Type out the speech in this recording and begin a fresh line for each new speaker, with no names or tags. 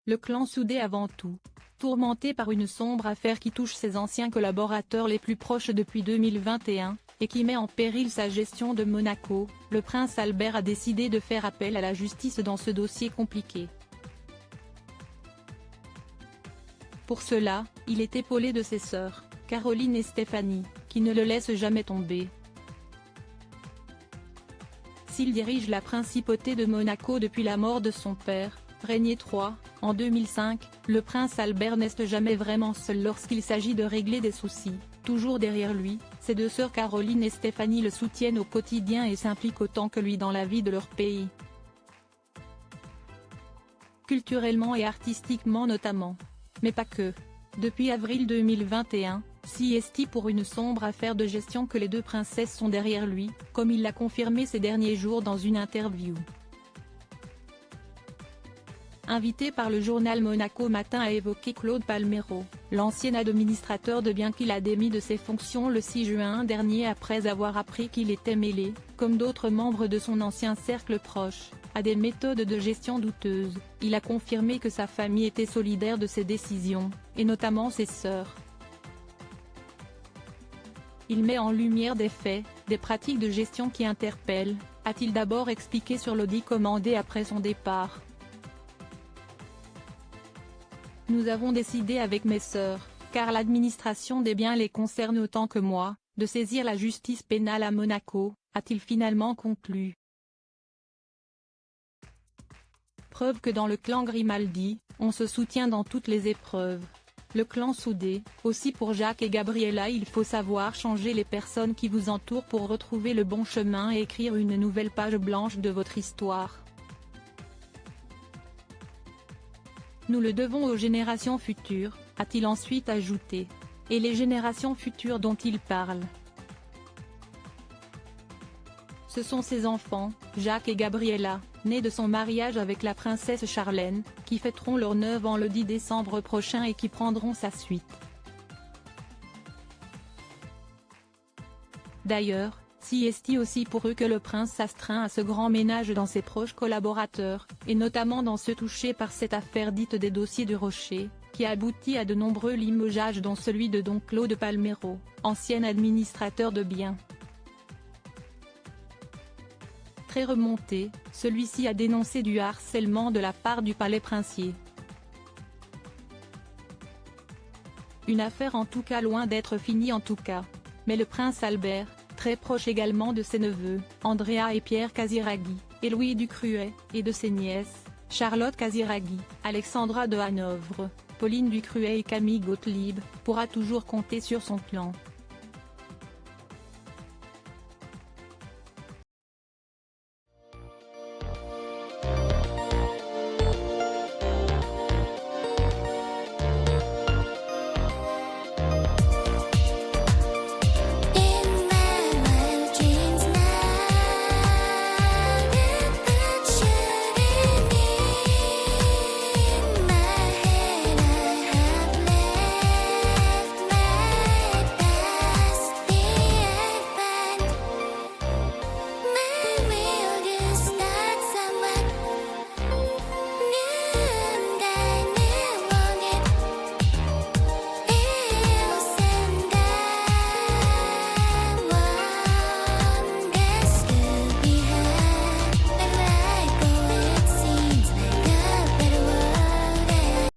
Le clan soudé avant tout. Tourmenté par une sombre affaire qui touche ses anciens collaborateurs les plus proches depuis 2021, et qui met en péril sa gestion de Monaco, le prince Albert a décidé de faire appel à la justice dans ce dossier compliqué. Pour cela, il est épaulé de ses sœurs, Caroline et Stéphanie, qui ne le laissent jamais tomber. S'il dirige la principauté de Monaco depuis la mort de son père, Régnier III, en 2005, le prince Albert n'est jamais vraiment seul lorsqu'il s'agit de régler des soucis. Toujours derrière lui, ses deux sœurs Caroline et Stéphanie le soutiennent au quotidien et s'impliquent autant que lui dans la vie de leur pays. Culturellement et artistiquement notamment. Mais pas que. Depuis avril 2021, CST pour une sombre affaire de gestion que les deux princesses sont derrière lui, comme il l'a confirmé ces derniers jours dans une interview. Invité par le journal Monaco Matin à évoquer Claude Palmero, l'ancien administrateur de biens qu'il a démis de ses fonctions le 6 juin dernier après avoir appris qu'il était mêlé, comme d'autres membres de son ancien cercle proche, à des méthodes de gestion douteuses, il a confirmé que sa famille était solidaire de ses décisions, et notamment ses sœurs. Il met en lumière des faits, des pratiques de gestion qui interpellent, a-t-il d'abord expliqué sur l'audit commandé après son départ. Nous avons décidé avec mes sœurs, car l'administration des biens les concerne autant que moi, de saisir la justice pénale à Monaco, a-t-il finalement conclu. Preuve que dans le clan Grimaldi, on se soutient dans toutes les épreuves. Le clan soudé, aussi pour Jacques et Gabriella, il faut savoir changer les personnes qui vous entourent pour retrouver le bon chemin et écrire une nouvelle page blanche de votre histoire. Nous le devons aux générations futures, a-t-il ensuite ajouté. Et les générations futures dont il parle. Ce sont ses enfants, Jacques et Gabriella, nés de son mariage avec la princesse Charlène, qui fêteront leurs 9 ans le 10 décembre prochain et qui prendront sa suite. D'ailleurs, CST aussi pour eux que le prince s'astreint à ce grand ménage dans ses proches collaborateurs, et notamment dans ceux touchés par cette affaire dite des dossiers du Rocher, qui a abouti à de nombreux limogeages dont celui de don Claude Palmero, ancien administrateur de biens. Très remonté, celui-ci a dénoncé du harcèlement de la part du palais princier. Une affaire en tout cas loin d'être finie en tout cas. Mais le prince Albert, très proche également de ses neveux, Andrea et Pierre Casiraghi, et Louis Ducruet, et de ses nièces, Charlotte Casiraghi, Alexandra de Hanovre, Pauline Ducruet et Camille Gottlieb, pourra toujours compter sur son clan.